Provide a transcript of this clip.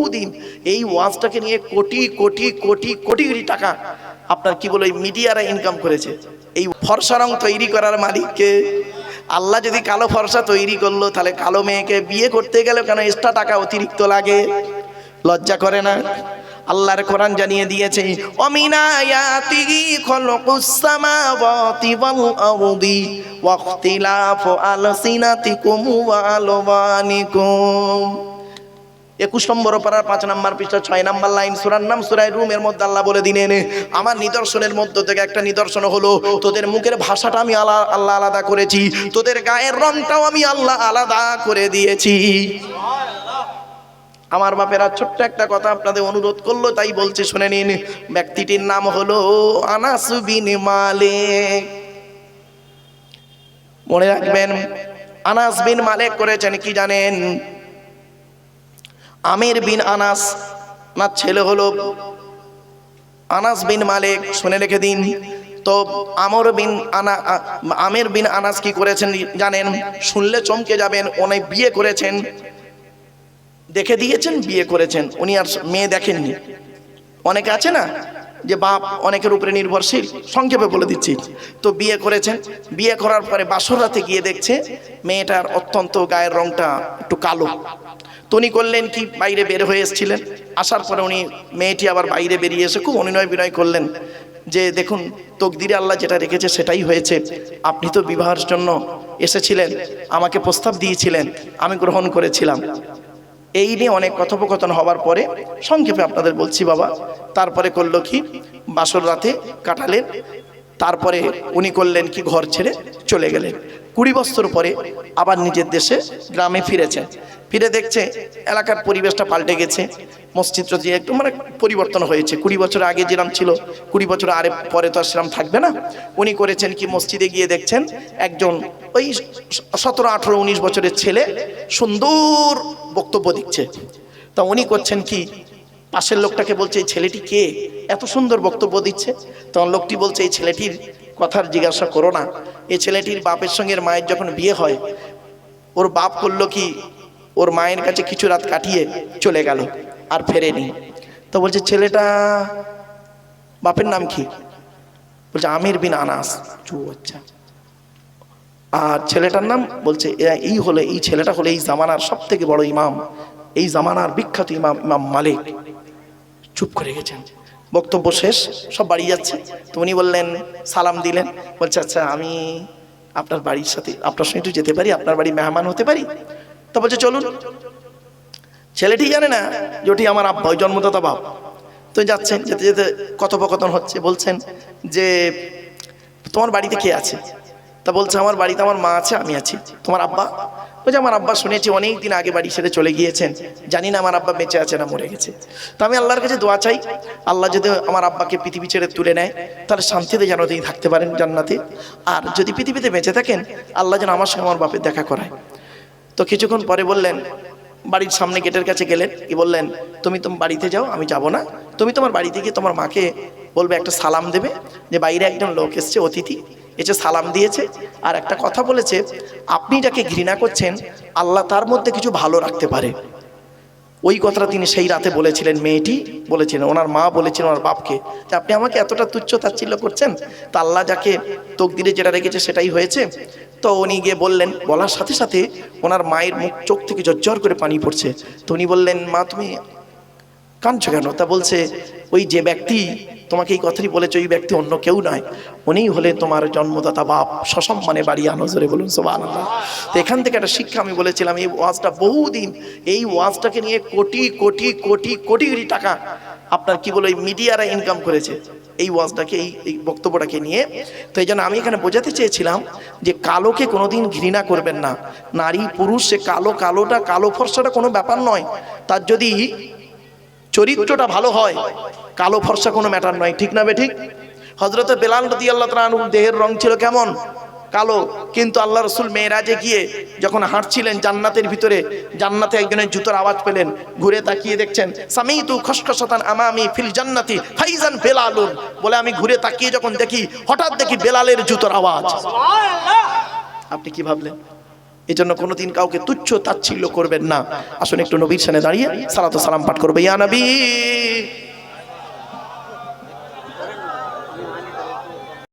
বহুদিন এই ওয়াজটাকে নিয়ে কোটি কোটি কোটি কোটি কোটি টাকা আপনার কি বলে মিডিয়ারা ইনকাম করেছে। এই ফর্সা রং তৈরি করার মালিককে আল্লাহ যদি কালো ফর্সা তৈরি করলো, তাহলে কালো মেয়েকে বিয়ে করতে গেলে কেন এক্সট্রা টাকা অতিরিক্ত লাগে? লজ্জা করে না? আল্লাহর কোরআন জানিয়ে দিয়েছে, ওয়ামিনা আয়াতিহি খালাকুস সামাওয়াতি ওয়াল আরদি ওয়া ইখতিলাফু আলসিনাতিকুম ওয়া আলওয়ানিকুম। 21 নম্বর পারার 5 নম্বর পৃষ্ঠা 6 নম্বর লাইন, সূরার নাম সূরা রুমের মধ্যে আল্লাহ বলে দিলেন, আমার নিদর্শনের মধ্যে থেকে একটা নিদর্শন হলো তোদের মুখের ভাষাটা আমি আল্লাহ আলাদা করেছি, তোদের গায়ের রংটাও আমি আল্লাহ আলাদা করে দিয়েছি। আমার বাপেরা ছোট্ট একটা কথা আপনাদের অনুরোধ করলো, তাই বলছে শুনে নিন। ব্যক্তিটির নাম হলো আনাস বিন মালিক। মনে রাখবেন, আনাস বিন মালিক করেছেন কি জানেন? আমির বিন আনাস না ছেলে হলো আনাস বিন মালিক, শুনে রেখে দিন। তো আমির বিন আনাস কি করেছেন জানেন? শুনলে চমকে যাবেন। উনি বিয়ে করেছেন, দেখে দিয়েছেন, বিয়ে করেছেন। উনি আর মেয়ে দেখেননি। অনেকে আছে না যে বাপ অনেকের উপরে নির্ভরশীল, সংক্ষেপে বলে দিচ্ছি। তো বিয়ে করেছেন, বিয়ে করার পরে বাসর রাতে গিয়ে দেখছে মেয়েটার অত্যন্ত গায়ের রংটা একটু কালো। তো উনি করলেন কি, বাইরে বের হয়ে এসেছিলেন, আসার পরে উনি মেয়েটি আবার বাইরে বেরিয়ে এসে খুব অনুনয় বিনয় করলেন যে দেখুন তকদিরে আল্লাহ যেটা রেখেছে সেটাই হয়েছে, আপনি তো বিবাহের জন্য এসেছিলেন, আমাকে প্রস্তাব দিয়েছিলেন, আমি গ্রহণ করেছিলাম। এই নিয়ে অনেক কথোপকথন হওয়ার পরে সংক্ষেপে আপনাদের বলছি বাবা, তারপরে করলো কি, বাসর রাতে কাটালেন। তারপরে উনি করলেন কি, ঘর ছেড়ে চলে গেলেন। 20 বছর পরে আবার নিজের দেশে গ্রামে ফিরেছেন। ফিরে দেখছে এলাকার পরিবেশটা পাল্টে গেছে, মসজিদ যে একটু মানে পরিবর্তন হয়েছে। 20 বছর আগে যেরকম ছিল, 20 বছর আরে পরে তো আর সেরকম থাকবে না। উনি করেছেন কি, মসজিদে গিয়ে দেখছেন একজন ওই 17, 18, 19 বছরের ছেলে সুন্দর বক্তব্য দিচ্ছে। তা উনি করছেন কি, পাশের লোকটাকে বলছে এই ছেলেটি কে, এত সুন্দর বক্তব্য দিচ্ছে? তখন লোকটি বলছে এই ছেলেটির কথার জিজ্ঞাসা করো না, এই ছেলেটির বাপের সঙ্গে মায়ের যখন বিয়ে হয়, ওর বাপ করলো কি, ওর মায়ের কাছে কিছু রাত কাটিয়ে চলে গেল, আর ফেরেনি। তো বলছে ছেলেটা বাপের নাম কি? বলছে আমির বিন আনাস। আচ্ছা, আর ছেলেটার নাম? বলছে এই ছেলেটা হলো এই জামানার সব থেকে বড় ইমাম, এই জামানার বিখ্যাত ইমাম, ইমাম মালিক। চুপ করে গেছেন। বক্তব্য শেষ, সব বাড়ি যাচ্ছে। তো উনি বললেন, সালাম দিলেন, বলছে আচ্ছা আমি আপনার বাড়ির সাথে আপনার সঙ্গে একটু যেতে পারি, আপনার বাড়ি মেহমান হতে পারি? তো বলছে চলুন। ছেলেটি জানে না যে ওটি আমার আব্বা, ওই জন্মদাতা বাপ। তো যাচ্ছেন, যেতে যেতে কথোপকথন হচ্ছে। বলছেন যে তোমার বাড়িতে কে আছে? তা বলছে আমার বাড়িতে আমার মা আছে, আমি আছি। তোমার আব্বা? বলছে আমার আব্বা শুনেছি অনেক দিন আগে বাড়ি ছেড়ে চলে গিয়েছেন, জানি না আমার আব্বা বেঁচে আছে না মরে গেছে। তো আমি আল্লাহর কাছে দোয়া চাই, আল্লাহ যদি আমার আব্বাকে পৃথিবী ছেড়ে তুলে নেয়, তাহলে শান্তিতে যেন তিনি থাকতে পারেন জান্নাতে। আর যদি পৃথিবীতে বেঁচে থাকেন, আল্লাহ যেন আমার সঙ্গে আমার বাপের দেখা করায়। তো কিছুক্ষণ পরে বললেন, বাড়ির সামনে গেটের কাছে গেলেন, কি বললেন, তুমি তোমার বাড়িতে যাও, আমি যাব না। তুমি তোমার বাড়িতে গিয়ে তোমার মাকে বলবে একটা সালাম দেবে, যে বাইরে একজন লোক এসছে, অতিথি এসে সালাম দিয়েছে, আর একটা কথা বলেছে, আপনি যাকে ঘৃণা করছেন আল্লাহ তার মধ্যে কিছু ভালো রাখতে পারে। ওই কথাটা তিনি সেই রাতে বলেছিলেন, মেয়েটি বলেছিলেন, ওনার মা বলেছিলেন ওনার বাপকে, যে আপনি আমাকে এতটা তুচ্ছ তাচ্ছিল্য করছেন, তা আল্লাহ যাকে তকদিরে যেটা রেখেছে সেটাই হয়েছে। তো উনি গিয়ে বললেন, বলার সাথে সাথে ওনার মায়ের মুখ চোখ থেকে ঝরঝর করে পানি পড়ছে। তো উনি বললেন, মা তুমি কাঁদছো কেন? তা বলছে ওই যে ব্যক্তি তোমাকে এই কথাটি বলেছে, ওই ব্যক্তি অন্য কেউ নয়, উনিই হলে তোমার জন্মদাতা বাপ, সসম্মানে বাড়ি আনো, জোরে বলুন সুবহানাল্লাহ। তো এখান থেকে একটা শিক্ষা আমি বলেছিলাম, এই ওয়াজটা বহুদিন, এই ওয়াজটাকে নিয়ে কোটি কোটি কোটি কোটি কোটি টাকা আপনার কি বলে মিডিয়ারা ইনকাম করেছে এই ওয়াজটাকে, এই বক্তব্যটাকে নিয়ে। তো এই জন্য আমি এখানে বোঝাতে চেয়েছিলাম যে কালোকে কোনোদিন ঘৃণা করবেন না। নারী পুরুষ সে কালোটা কালো ফর্সাটা কোনো ব্যাপার নয়, তার যদি চরিত্রটা ভালো হয়, কালো ফর্সা কোনো ম্যাটার নয়, ঠিক না বেঠিক? হযরত বেলাল রাদিয়াল্লাহু তাআলা আনহু দেহের রং ছিল কেমন? কালো। কিন্তু আল্লাহ রাসূল মেরাজে গিয়ে যখন হাঁটছিলেন জান্নাতের ভিতরে, জান্নাতে একজনের জুতোর আওয়াজ পেলেন, ঘুরে তাকিয়ে দেখছেন, সামিতু খসখসাতান আমামি ফিল জান্নাতি ফাইজান বেলালুন, বলে আমি ঘুরে তাকিয়ে যখন দেখি, হঠাৎ দেখি বেলালের জুতোর আওয়াজ। সুবহানাল্লাহ। আপনি কি ভাবলেন? এই জন্য কোনোদিন কাউকে তুচ্ছ তাচ্ছিল্য করবেন না। আসুন একটু নবীর সামনে দাঁড়িয়ে সালাত ও সালাম পাঠ করবে। ইয়া নবী